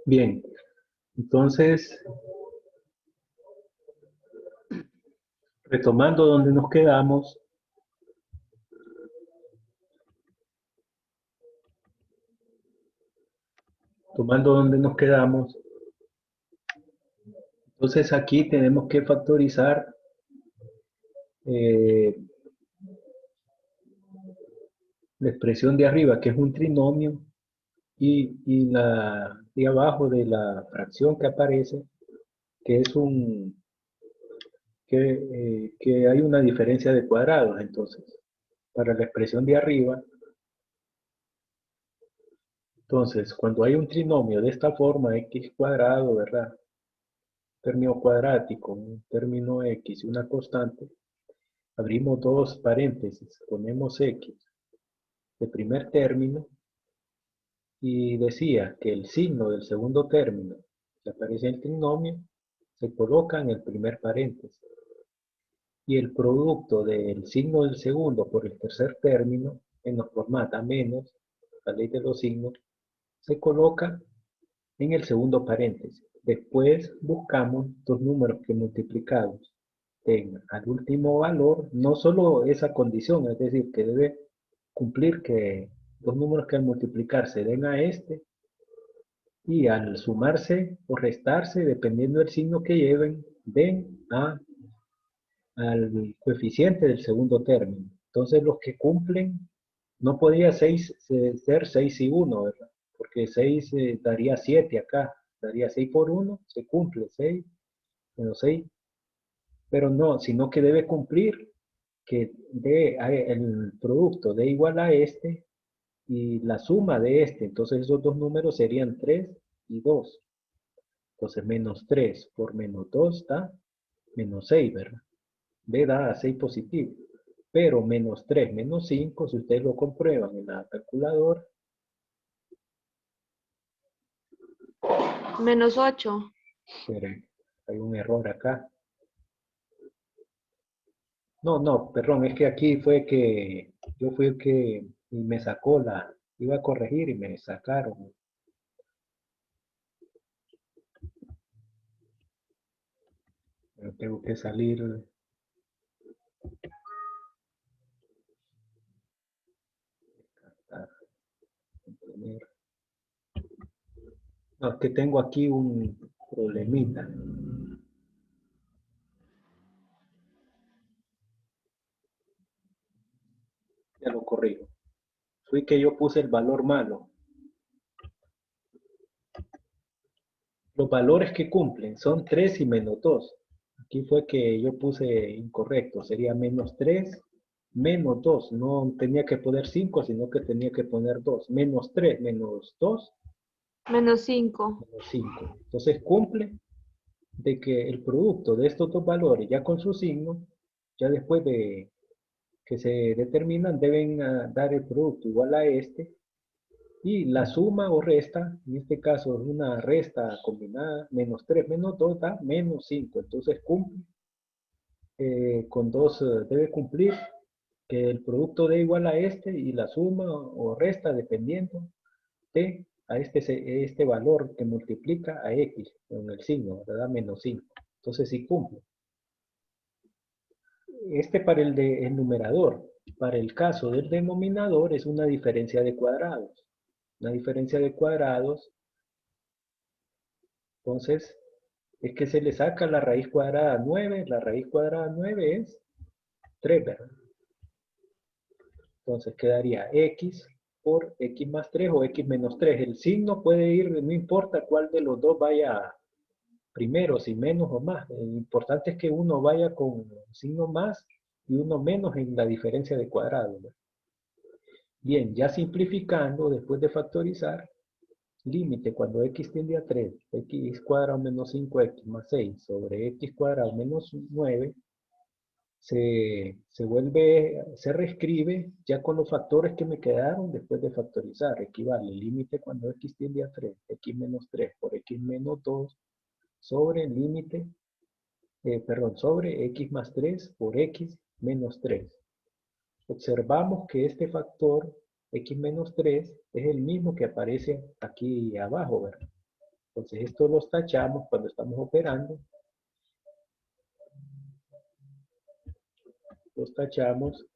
Bien, entonces, retomando donde nos quedamos, entonces aquí tenemos que factorizar la expresión de arriba, que es un trinomio, y la de abajo de la fracción que aparece, que es que hay una diferencia de cuadrados. Entonces, para la expresión de arriba, entonces, cuando hay un trinomio de esta forma, x cuadrado, ¿verdad? Término cuadrático, un término x y una constante, abrimos dos paréntesis, ponemos x de primer término y decía que el signo del segundo término que aparece en el trinomio se coloca en el primer paréntesis y el producto del signo del segundo por el tercer término en los formata menos, la ley de los signos, se coloca en el segundo paréntesis. Después buscamos dos números que multiplicados tengan al último valor, no solo esa condición, es decir, que debe cumplir que los números que al multiplicarse den a este y al sumarse o restarse, dependiendo del signo que lleven, den al coeficiente del segundo término. Entonces los que cumplen, no podía ser 6 y 1, ¿verdad? Porque 6 daría 7 acá, daría 6 por 1, se cumple 6, menos 6, pero no, sino que debe cumplir que el producto dé igual a este y la suma de este, entonces esos dos números serían 3 y 2. Entonces menos 3 por menos 2 da menos 6, ¿verdad? B da 6 positivo. Pero menos 3 menos 5, si ustedes lo comprueban en la calculadora. Menos 8. Esperen, hay un error acá. No, perdón, es que aquí fue que yo fui el que me sacó iba a corregir y me sacaron. Pero tengo que salir. No, es que tengo aquí un problemita. Ya lo corrijo. Fui que yo puse el valor malo. Los valores que cumplen son 3 y menos 2. Aquí fue que yo puse incorrecto. Sería menos 3, menos 2. No tenía que poner 5, sino que tenía que poner 2. Menos 3, menos 2, Menos 5. menos 5. Entonces cumple de que el producto de estos dos valores, ya con su signo, ya después de que se determinan, deben dar el producto igual a este. Y la suma o resta, en este caso es una resta combinada, menos 3 menos 2 da menos 5. Entonces cumple con dos, debe cumplir que el producto dé igual a este y la suma o resta dependiendo de a este valor que multiplica a x con el signo, ¿verdad? Menos 5. Entonces sí cumple. Para el numerador. Para el caso del denominador es una diferencia de cuadrados. Una diferencia de cuadrados. Entonces, es que se le saca la raíz cuadrada a 9. La raíz cuadrada 9 es 3, ¿verdad? Entonces quedaría x por x más 3 o x menos 3. El signo puede ir, no importa cuál de los dos vaya primero, si menos o más. Lo importante es que uno vaya con signo más y uno menos en la diferencia de cuadrados, ¿verdad? Bien, ya simplificando, después de factorizar, límite cuando x tiende a 3, x cuadrado menos 5x más 6 sobre x cuadrado menos 9, se reescribe ya con los factores que me quedaron después de factorizar. Equivale límite cuando x tiende a 3, x menos 3 por x menos 2 sobre límite, sobre x más 3 por x menos 3. Observamos que este factor x menos 3 es el mismo que aparece aquí abajo, ¿verdad? Entonces esto los tachamos cuando estamos operando. Los tachamos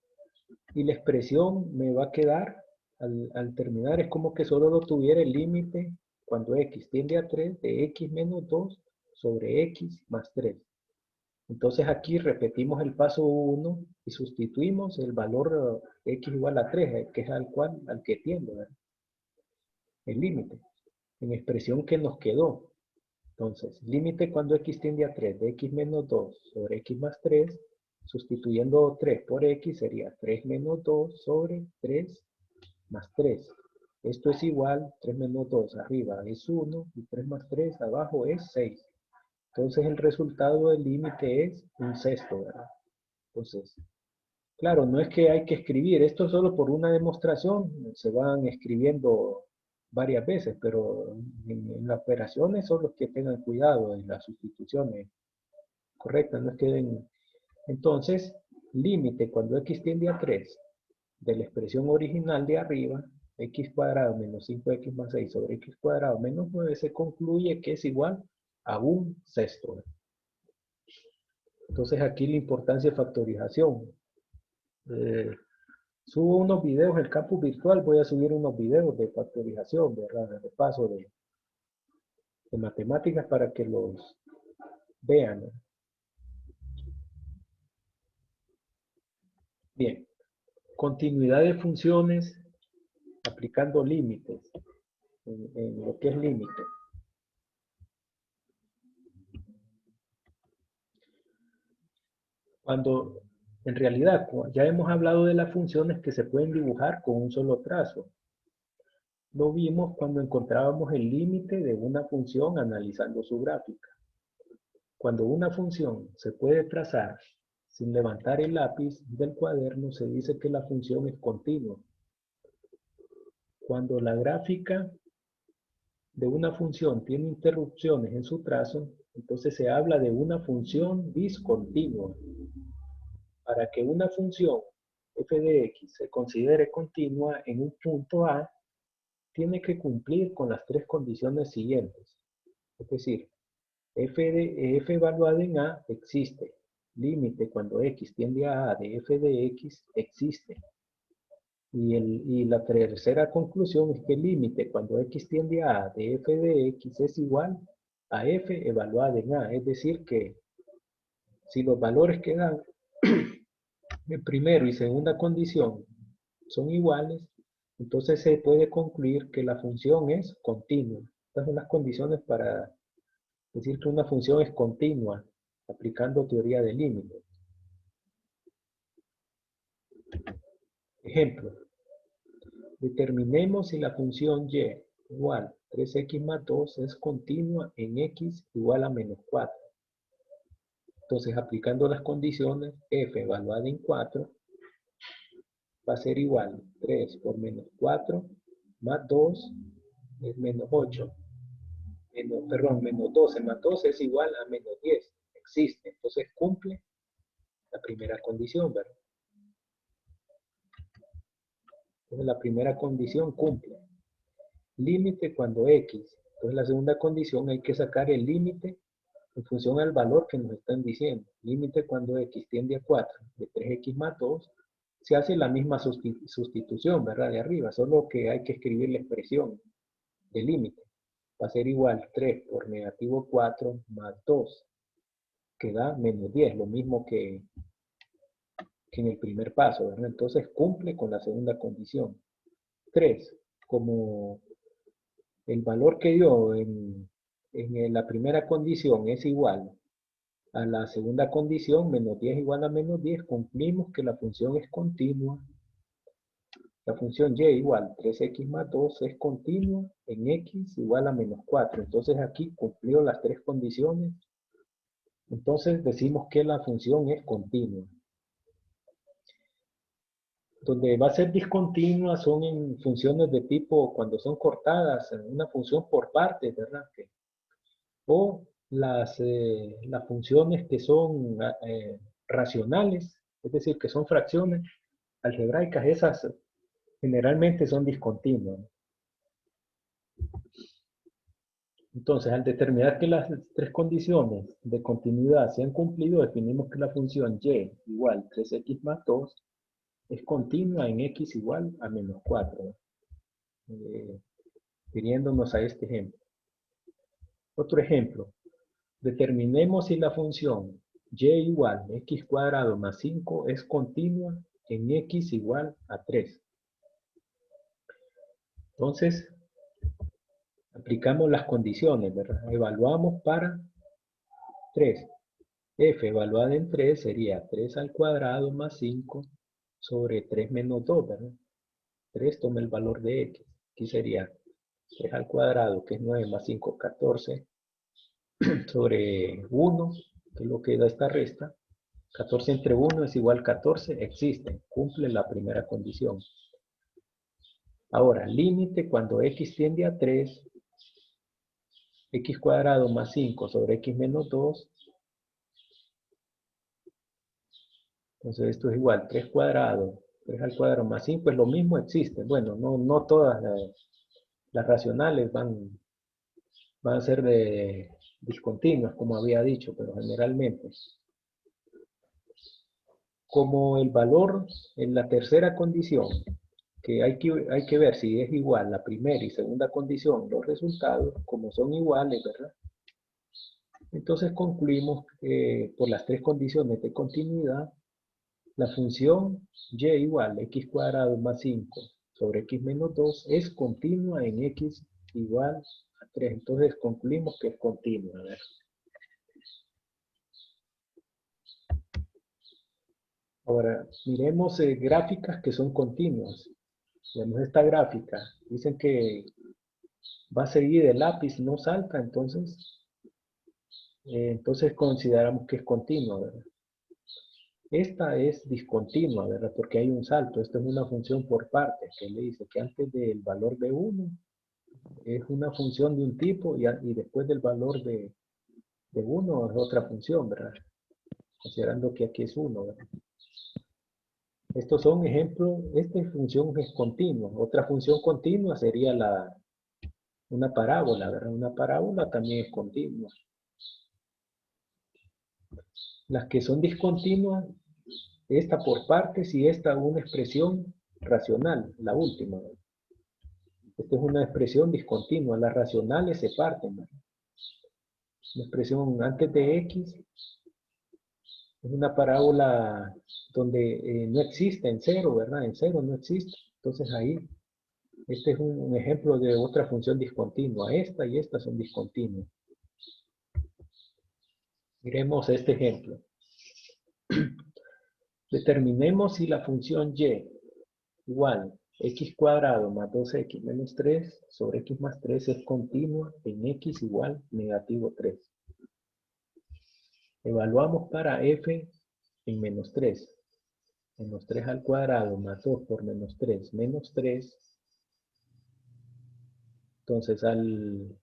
y la expresión me va a quedar al terminar. Es como que solo lo tuviera el límite cuando x tiende a 3 de x menos 2 sobre x más 3. Entonces aquí repetimos el paso 1 y sustituimos el valor x igual a 3, que es al que tiende, ¿verdad? El límite, en expresión que nos quedó. Entonces, límite cuando x tiende a 3 de x menos 2 sobre x más 3, sustituyendo 3 por x sería 3 menos 2 sobre 3 más 3. Esto es igual, 3 menos 2 arriba es 1 y 3 más 3 abajo es 6. Entonces el resultado del límite es un sexto, ¿verdad? Entonces, claro, no es que hay que escribir, esto solo por una demostración, se van escribiendo varias veces, pero en las operaciones son los que tengan cuidado en las sustituciones correctas, no es que entonces, límite cuando x tiende a 3 de la expresión original de arriba, x cuadrado menos 5x más 6 sobre x cuadrado menos 9, se concluye que es igual a un sexto. Entonces aquí la importancia de factorización. Subo unos videos en el campus virtual, voy a subir unos videos de factorización, ¿verdad? De repaso de matemáticas para que los vean, ¿no? Bien, continuidad de funciones aplicando límites en lo que es límite. Cuando en realidad ya hemos hablado de las funciones que se pueden dibujar con un solo trazo. Lo vimos cuando encontrábamos el límite de una función analizando su gráfica. Cuando una función se puede trazar sin levantar el lápiz del cuaderno, se dice que la función es continua. Cuando la gráfica de una función tiene interrupciones en su trazo, entonces se habla de una función discontinua. Para que una función f de x se considere continua en un punto A, tiene que cumplir con las tres condiciones siguientes. Es decir, f evaluada en A existe. Límite cuando x tiende a de f de x existe. Y la tercera conclusión es que el límite cuando x tiende a de f de x es igual a f evaluada en A. Es decir que si los valores que dan en primero y segunda condición son iguales, entonces se puede concluir que la función es continua. Estas son las condiciones para decir que una función es continua, aplicando teoría de límites. Ejemplo, determinemos si la función y igual 3x más 2 es continua en x igual a menos 4. Entonces, aplicando las condiciones, f evaluada en 4 va a ser igual 3 por menos 4 más 2 es menos 8. Menos 12 más 12 es igual a menos 10. Existe. Entonces cumple la primera condición, ¿verdad? Entonces la primera condición cumple. límite cuando x. Entonces la segunda condición hay que sacar el límite en función al valor que nos están diciendo. Límite cuando x tiende a 4 de 3x más 2, se hace la misma sustitución, ¿verdad? De arriba, solo que hay que escribir la expresión de límite. Va a ser igual 3 por negativo 4 más 2, que da menos 10, lo mismo que en el primer paso, ¿verdad? Entonces cumple con la segunda condición. 3, como el valor que dio en la primera condición es igual a la segunda condición, menos 10 igual a menos 10, cumplimos que la función es continua. La función y igual 3x más 2 es continua en x igual a menos 4. Entonces aquí cumplió las tres condiciones. Entonces decimos que la función es continua. Donde va a ser discontinua son en funciones de tipo, cuando son cortadas, en una función por partes, ¿verdad? O las funciones que son racionales, es decir, que son fracciones algebraicas, esas generalmente son discontinuas. Entonces, al determinar que las tres condiciones de continuidad se han cumplido, definimos que la función y igual 3x más 2 es continua en x igual a menos 4, refiriéndonos a este ejemplo. Otro ejemplo, determinemos si la función y igual x cuadrado más 5 es continua en x igual a 3. Entonces, aplicamos las condiciones, ¿verdad? Evaluamos para 3. F evaluada en 3 sería 3 al cuadrado más 5 sobre 3 menos 2, ¿verdad? 3 toma el valor de x. Aquí sería 3 al cuadrado, que es 9 más 5, 14, sobre 1, que es lo que da esta resta. 14 entre 1 es igual a 14, existe, cumple la primera condición. Ahora, límite cuando x tiende a 3, x cuadrado más 5 sobre x menos 2. Entonces esto es igual, 3 cuadrado, 3 al cuadrado más 5 es lo mismo, existe. Bueno, no todas las racionales van a ser discontinuas, como había dicho, pero generalmente. Como el valor en la tercera condición, que hay que ver si es igual la primera y segunda condición, los resultados, como son iguales, ¿verdad? Entonces concluimos que por las tres condiciones de continuidad, la función y igual x cuadrado más 5 sobre x menos 2 es continua en x igual a 3. Entonces concluimos que es continua. A ver. Ahora, miremos gráficas que son continuas. Vemos esta gráfica. Dicen que va a seguir el lápiz, no salta, entonces consideramos que es continua, ¿verdad? Esta es discontinua, ¿verdad? Porque hay un salto. Esto es una función por partes, que le dice que antes del valor de 1 es una función de un tipo y después del valor de 1 es otra función, ¿verdad? Considerando que aquí es 1, ¿verdad? Estos son ejemplos, esta función es continua. Otra función continua sería una parábola, ¿verdad? Una parábola también es continua. Las que son discontinuas, esta por partes y esta una expresión racional, la última, ¿verdad? Esta es una expresión discontinua, las racionales se parten, ¿verdad? La expresión antes de x es una parábola donde no existe en cero, ¿verdad? En cero no existe. Entonces ahí, este es un ejemplo de otra función discontinua. Esta y esta son discontinuas. Miremos este ejemplo. Determinemos si la función y igual x cuadrado más 2x menos 3 sobre x más 3 es continua en x igual negativo 3. Evaluamos para f en menos 3. Menos 3 al cuadrado más 2 por menos 3, menos 3. Entonces al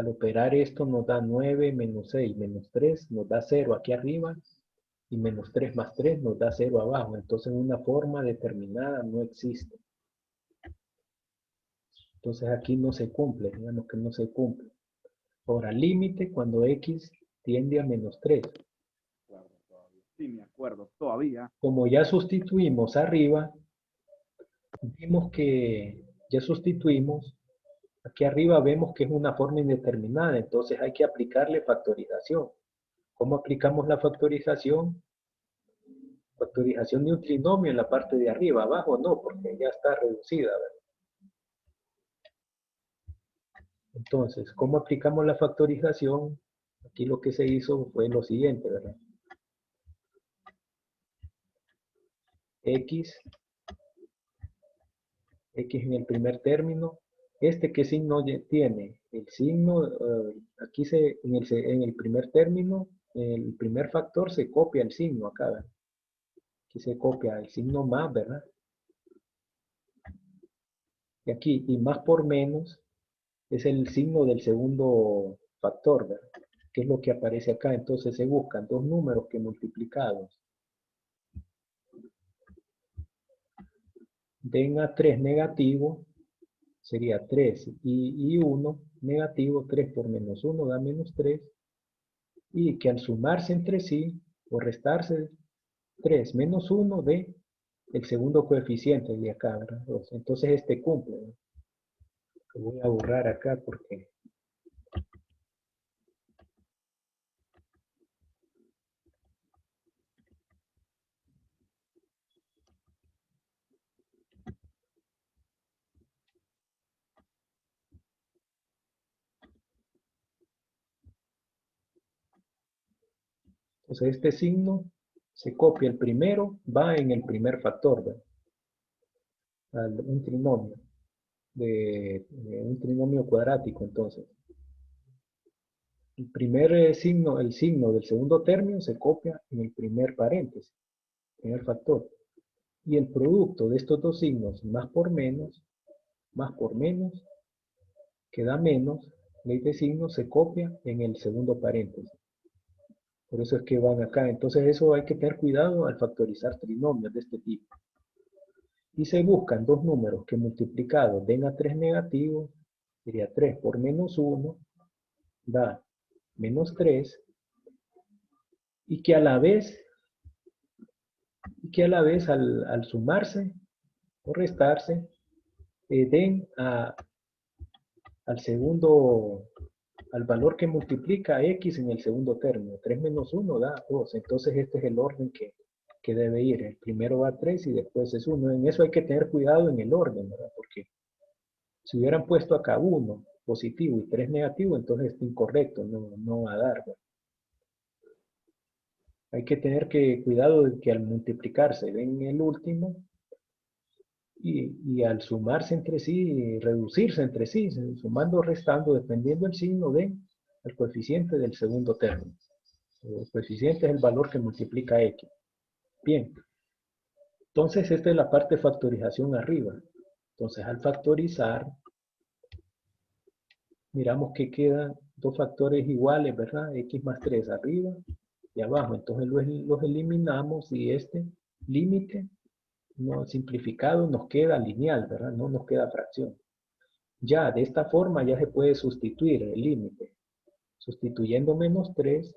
operar esto nos da 9 menos 6 menos 3, nos da 0 aquí arriba. Y menos 3 más 3 nos da 0 abajo. Entonces una forma determinada no existe. Entonces aquí no se cumple, digamos que no se cumple. Ahora, límite cuando x tiende a -3. Claro, todavía. Sí, me acuerdo, todavía. Como ya sustituimos arriba, vimos que ya sustituimos, aquí arriba vemos que es una forma indeterminada, entonces hay que aplicarle factorización. ¿Cómo aplicamos la factorización? Factorización de un trinomio en la parte de arriba, abajo no, porque ya está reducida, ¿verdad? Entonces, ¿cómo aplicamos la factorización? Aquí lo que se hizo fue lo siguiente, ¿verdad? X en el primer término. ¿Qué signo tiene? El signo, aquí en el primer término, el primer factor se copia el signo acá, ¿verdad? Aquí se copia el signo más, ¿verdad? Y aquí, y más por menos, es el signo del segundo factor, ¿verdad? Que es lo que aparece acá. Entonces se buscan dos números que multiplicados den a 3 negativo, sería 3 y 1 negativo, 3 por -1 da -3, y que al sumarse entre sí o restarse 3 menos 1 de el segundo coeficiente de acá, ¿verdad? Entonces este cumple, ¿no? Lo voy a borrar acá porque entonces este signo se copia el primero, va en el primer factor, ¿verdad? Un trinomio, de un trinomio cuadrático, entonces. El primer signo, el signo del segundo término se copia en el primer paréntesis, primer factor. Y el producto de estos dos signos, más por menos, que da menos, ley de signos se copia en el segundo paréntesis. Por eso es que van acá. Entonces eso hay que tener cuidado al factorizar trinomios de este tipo. Y se buscan dos números que multiplicados den a 3 negativos, sería 3 por -1, da -3, y que a la vez, al sumarse o restarse, den al segundo, al valor que multiplica x en el segundo término. 3 menos 1 da 2. Entonces este es el orden que debe ir. El primero va 3 y después es 1. En eso hay que tener cuidado en el orden, ¿verdad? Porque si hubieran puesto acá 1 positivo y 3 negativo, entonces es incorrecto, no va a dar, ¿verdad? Hay que tener cuidado de que al multiplicarse den el último y al sumarse entre sí, reducirse entre sí, sumando o restando, dependiendo del signo de el coeficiente del segundo término. El coeficiente es el valor que multiplica x. Bien, entonces esta es la parte de factorización arriba. Entonces al factorizar, miramos que quedan dos factores iguales, ¿verdad? X más 3 arriba y abajo. Entonces los eliminamos y este límite no simplificado nos queda lineal, ¿verdad? No nos queda fracción. Ya de esta forma ya se puede sustituir el límite, sustituyendo -3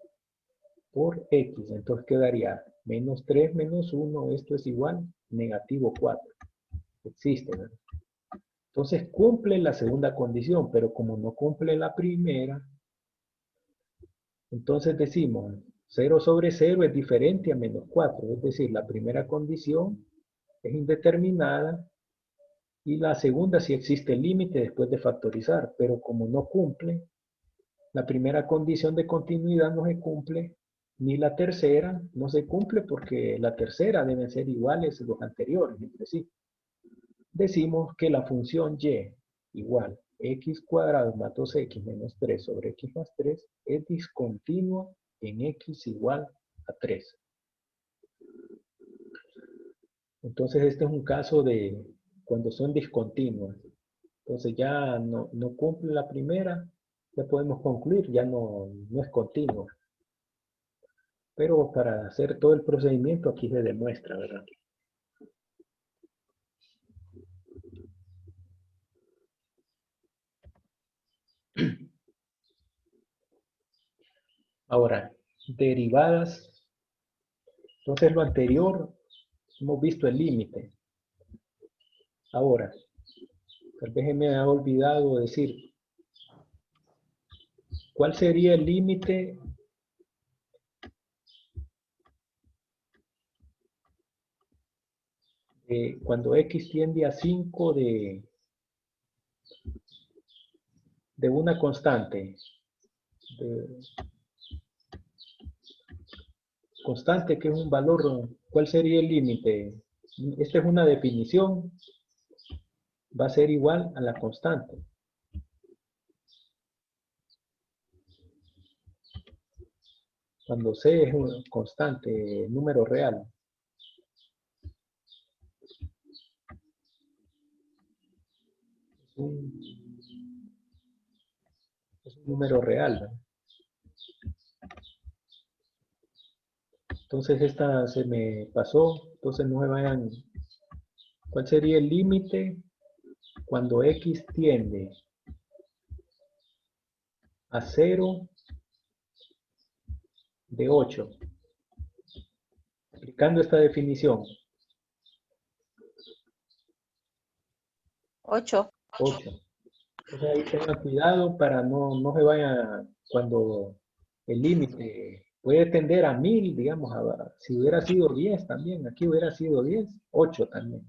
por x. Entonces quedaría -3 menos 1, esto es igual, -4. Existe, ¿verdad? Entonces cumple la segunda condición, pero como no cumple la primera, entonces decimos 0 sobre 0 es diferente a -4. Es decir, la primera condición es indeterminada y la segunda sí existe el límite después de factorizar, pero como no cumple, la primera condición de continuidad no se cumple, ni la tercera no se cumple porque la tercera deben ser iguales los anteriores entre sí. Decimos que la función y igual x cuadrado más 2x menos 3 sobre x más 3 es discontinua en x igual a 3. Entonces este es un caso de cuando son discontinuas. Entonces ya no cumple la primera, ya podemos concluir, ya no es continua. Pero para hacer todo el procedimiento aquí se demuestra, ¿verdad? Ahora, derivadas. Entonces lo anterior, hemos visto el límite. Ahora, tal vez me ha olvidado decir, ¿cuál sería el límite cuando x tiende a 5 de una constante? Constante que es un valor, ¿cuál sería el límite? Esta es una definición, va a ser igual a la constante. Cuando C es un constante, número real. Es un número real, ¿no? Entonces esta se me pasó, entonces no me vayan. ¿Cuál sería el límite cuando x tiende a 0 de 8? Aplicando esta definición. 8. 8. Entonces ahí tengan cuidado para no se vaya cuando el límite puede tender a 1000, digamos, si hubiera sido 10 también, aquí hubiera sido 10, 8 también.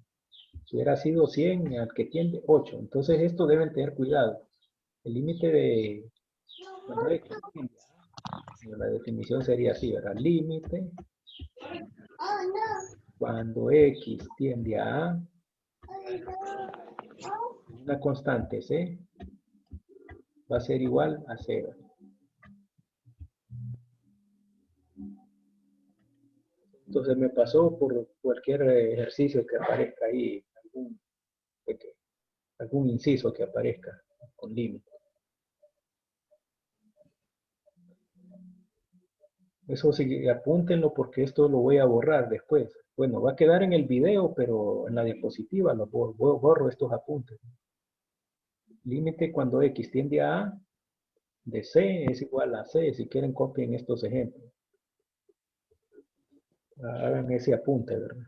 Si hubiera sido 100, al que tiende 8. Entonces esto deben tener cuidado. El límite de cuando x tiende a, la definición sería así, ¿verdad? Límite cuando x tiende a una constante c va a ser igual a 0. Entonces me pasó por cualquier ejercicio que aparezca ahí, algún inciso que aparezca con límite. Eso sí, apúntenlo porque esto lo voy a borrar después. Bueno, va a quedar en el video, pero en la diapositiva lo borro estos apuntes. Límite cuando x tiende a de c es igual a c. Si quieren copien estos ejemplos. Hagan ese apunte, ¿verdad?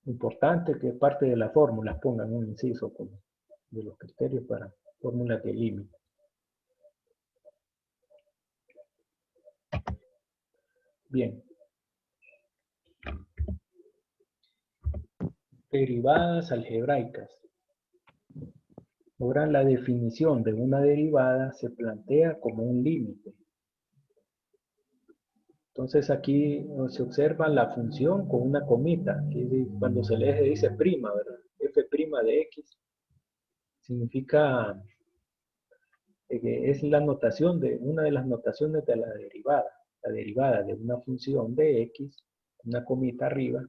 Importante que parte de las fórmulas pongan un inciso como de los criterios para fórmulas de límite. Bien. Derivadas algebraicas. Ahora la definición de una derivada se plantea como un límite. Entonces aquí se observa la función con una comita, que cuando se lee se dice prima, ¿verdad? F' de x significa que es la notación de una de las notaciones de la derivada de una función de x, una comita arriba,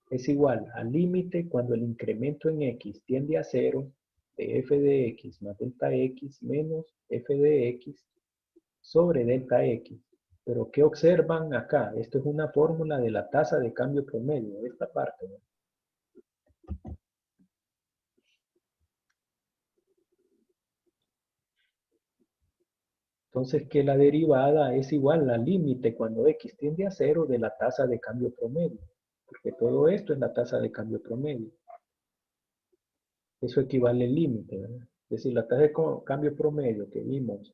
es igual al límite cuando el incremento en x tiende a 0 de f de x más delta x menos f de x sobre delta x. Pero ¿qué observan acá? Esto es una fórmula de la tasa de cambio promedio, esta parte, ¿no? Entonces que la derivada es igual al límite cuando x tiende a 0 de la tasa de cambio promedio. Porque todo esto es la tasa de cambio promedio. Eso equivale al límite, ¿verdad? Es decir, la tasa de cambio promedio que vimos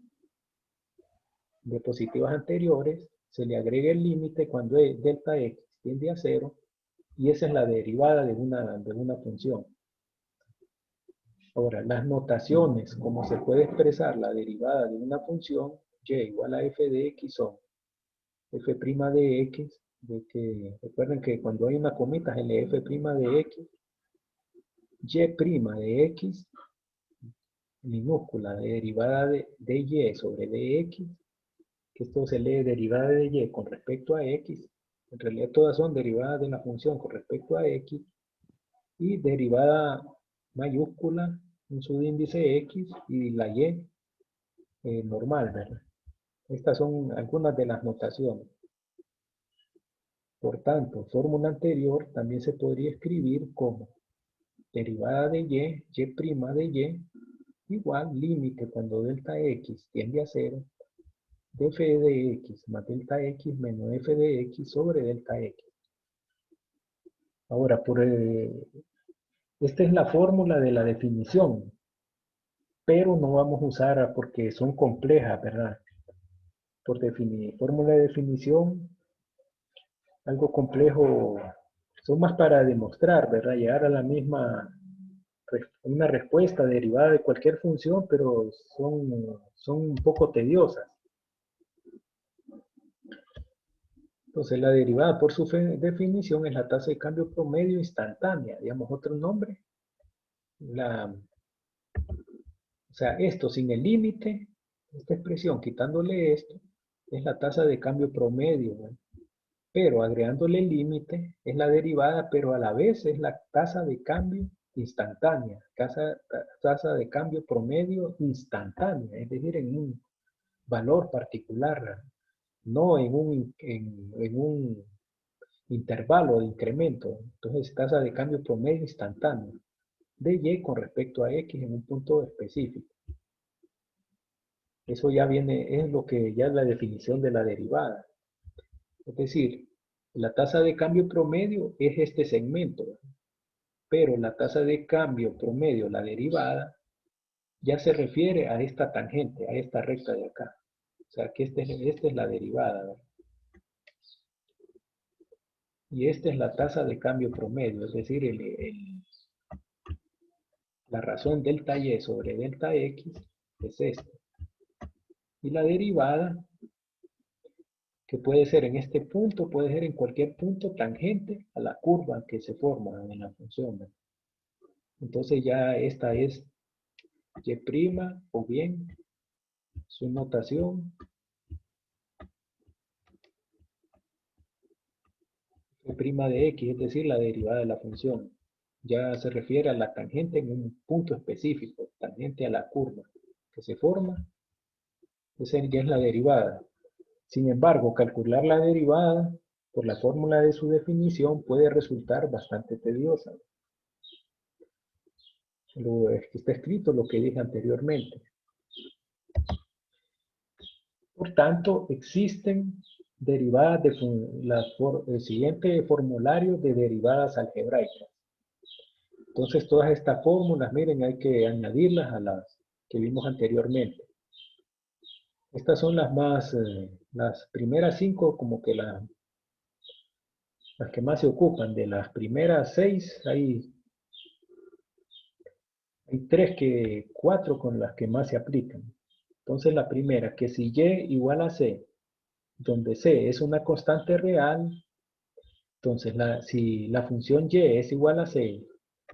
en diapositivas anteriores, se le agrega el límite cuando delta x tiende a 0 y esa es la derivada de una función. Ahora, las notaciones, como se puede expresar la derivada de una función, y igual a f de x son f' de x, de que, recuerden que cuando hay una comita es f' de x, y' de x, minúscula, de derivada de y sobre dx, que esto se lee derivada de y con respecto a x, en realidad todas son derivadas de la función con respecto a x, y derivada mayúscula, un subíndice x, y la y normal, ¿verdad? Estas son algunas de las notaciones. Por tanto, fórmula anterior también se podría escribir como derivada de y' de y, igual límite cuando delta x tiende a 0 de f de x más delta x menos f de x sobre delta x. Ahora, esta es la fórmula de la definición, pero no vamos a usar porque son complejas, ¿verdad? Por definir, fórmula de definición, algo complejo, son más para demostrar, ¿verdad? Llegar a la misma, una respuesta derivada de cualquier función, pero son un poco tediosas. Entonces, la derivada por su definición es la tasa de cambio promedio instantánea. Digamos, otro nombre. O sea, esto sin el límite, esta expresión, quitándole esto, es la tasa de cambio promedio, ¿no? Pero agregándole el límite es la derivada, pero a la vez es la tasa de cambio instantánea, tasa de cambio promedio instantánea, es decir, en un valor particular, no en un intervalo de incremento. Entonces, tasa de cambio promedio instantáneo de y con respecto a x en un punto específico. Eso ya viene, es lo que ya es la definición de la derivada. Es decir, la tasa de cambio promedio es este segmento, pero la tasa de cambio promedio, la derivada, ya se refiere a esta tangente, a esta recta de acá. O sea, que esta es la derivada, ¿verdad? Y esta es la tasa de cambio promedio, es decir, la razón delta y sobre delta x es esta. Y la derivada, que puede ser en este punto, puede ser en cualquier punto tangente a la curva que se forma en la función, ¿verdad? Entonces ya esta es y' o bien su notación f' de x, es decir, la derivada de la función. Ya se refiere a la tangente en un punto específico, tangente a la curva que se forma, esa ya es la derivada. Sin embargo, calcular la derivada por la fórmula de su definición puede resultar bastante tediosa. Está escrito lo que dije anteriormente. Por tanto, existen derivadas de el siguiente formulario de derivadas algebraicas. Entonces, todas estas fórmulas, miren, hay que añadirlas a las que vimos anteriormente. Estas son las primeras 5, como que las que más se ocupan. De las primeras 6, hay 4 con las que más se aplican. Entonces, la primera, que si y igual a c, donde c es una constante real, entonces si la función y es igual a c,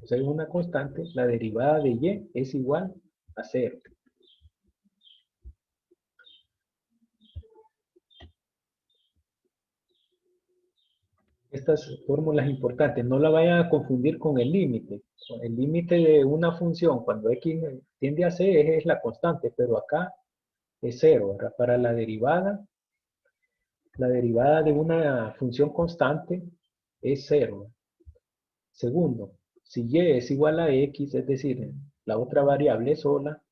o sea, es una constante, la derivada de y es igual a 0. Estas fórmulas importantes, no la vayan a confundir con el límite. El límite de una función cuando x tiende a c es la constante, pero acá es 0, ¿verdad? Para la derivada de una función constante es 0. Segundo, si y es igual a x, es decir, la otra variable sola,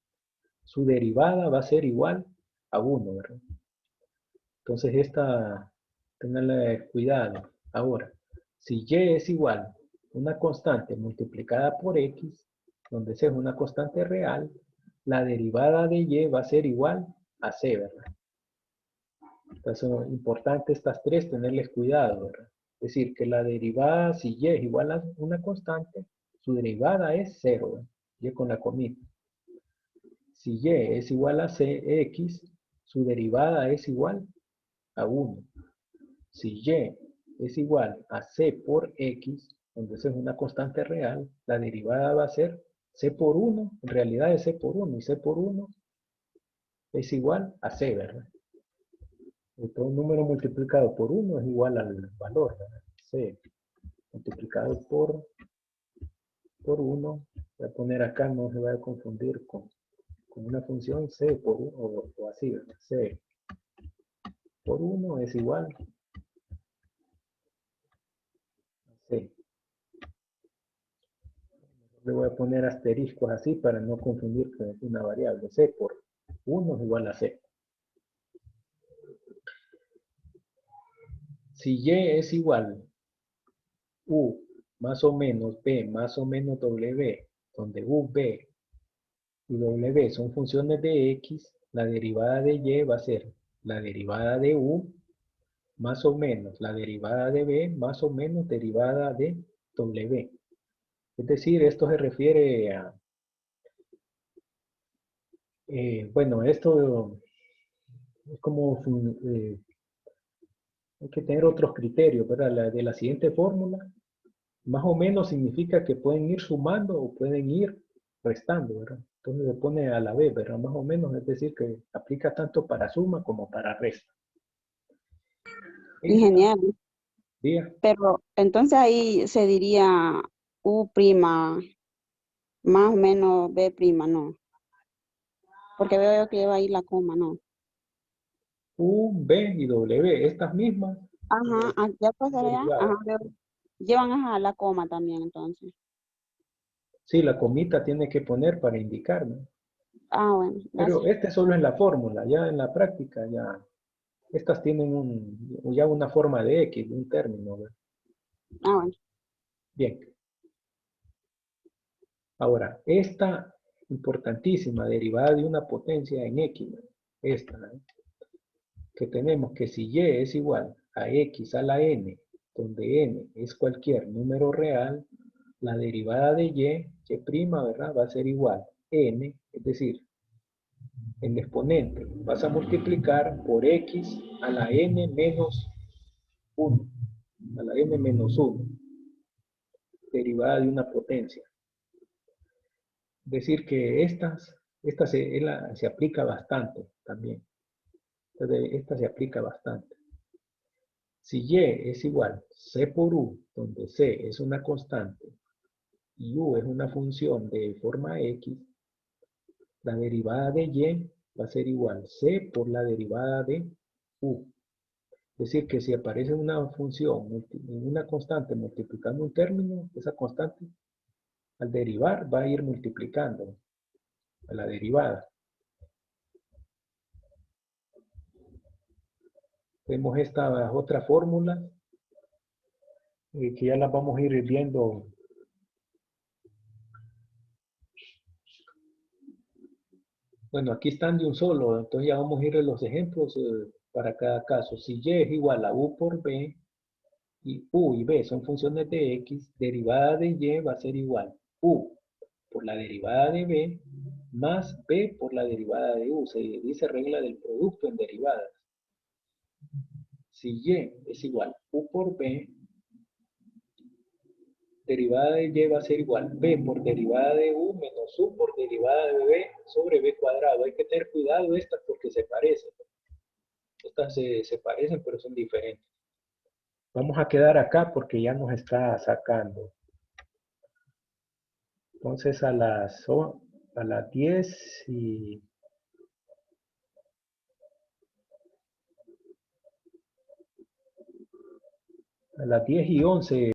su derivada va a ser igual a 1, ¿verdad? Entonces tenganle cuidado. Ahora, si y es igual a una constante multiplicada por x, donde c es una constante real, la derivada de y va a ser igual a c, ¿verdad? Entonces son importantes estas tres, tenerles cuidado, ¿verdad? Es decir, que la derivada, si y es igual a una constante, su derivada es 0, ¿verdad? Y con la comita. Si y es igual a x, su derivada es igual a 1. Si y es igual a c por x, donde c es una constante real, la derivada va a ser c por 1, en realidad es c por 1, y c por 1 es igual a c, ¿verdad? Todo un número multiplicado por 1 es igual al valor, ¿verdad? C multiplicado por 1, voy a poner acá, no se vaya a confundir con una función c por 1 o así, ¿verdad? C por 1 es igual a c. Le voy a poner asteriscos así para no confundir con una variable. C por 1 es igual a C. Si Y es igual U más o menos B más o menos W, donde U, B y W son funciones de X, la derivada de Y va a ser la derivada de U más o menos la derivada de B más o menos derivada de W. Es decir, esto se refiere a, bueno, esto es como, hay que tener otros criterios, ¿verdad? De la siguiente fórmula, más o menos significa que pueden ir sumando o pueden ir restando, ¿verdad? Entonces se pone a la vez, ¿verdad? Más o menos, es decir, que aplica tanto para suma como para resta. Genial. Diga. Pero entonces ahí se diría U prima más o menos B prima, ¿no? Porque veo yo que lleva ahí la coma, ¿no? U, B y W, estas mismas. Ajá, ya pasaré ya. Derivadas. Ajá, llevan ajá, la coma también entonces. Sí, la comita tiene que poner para indicar, ¿no? Ah, bueno, Pero gracias. este solo es la fórmula, ya en la práctica, ya, estas tienen ya una forma de X, de un término, ¿verdad? Ah, bueno. Bien. Ahora, esta importantísima derivada de una potencia en X, ¿no? Esta, ¿no? Que tenemos que si Y es igual a X a la N, donde N es cualquier número real, la derivada de Y, ¿verdad? Va a ser igual N, es decir, el exponente vas a multiplicar por X a la N menos 1, a la N menos 1, derivada de una potencia. Es decir, que esta se aplica bastante también. Entonces, esta se aplica bastante. Si Y es igual C por U, donde C es una constante y U es una función de forma X, la derivada de Y va a ser igual C por la derivada de U. Es decir, que si aparece una función, una constante multiplicando un término, esa constante al derivar va a ir multiplicando a la derivada. Vemos estas otras fórmulas que ya las vamos a ir viendo. Bueno, aquí están de un solo, entonces ya vamos a ir a los ejemplos para cada caso. Si Y es igual a U por B, y U y B son funciones de X, derivada de Y va a ser igual U por la derivada de B más B por la derivada de U. Se dice regla del producto en derivadas. Si Y es igual U por B, derivada de Y va a ser igual B por derivada de U menos U por derivada de B sobre B cuadrado. Hay que tener cuidado estas porque se parecen. Estas se parecen pero son diferentes. Vamos a quedar acá porque ya nos está sacando. Entonces a las 10 y... A las 10 y 11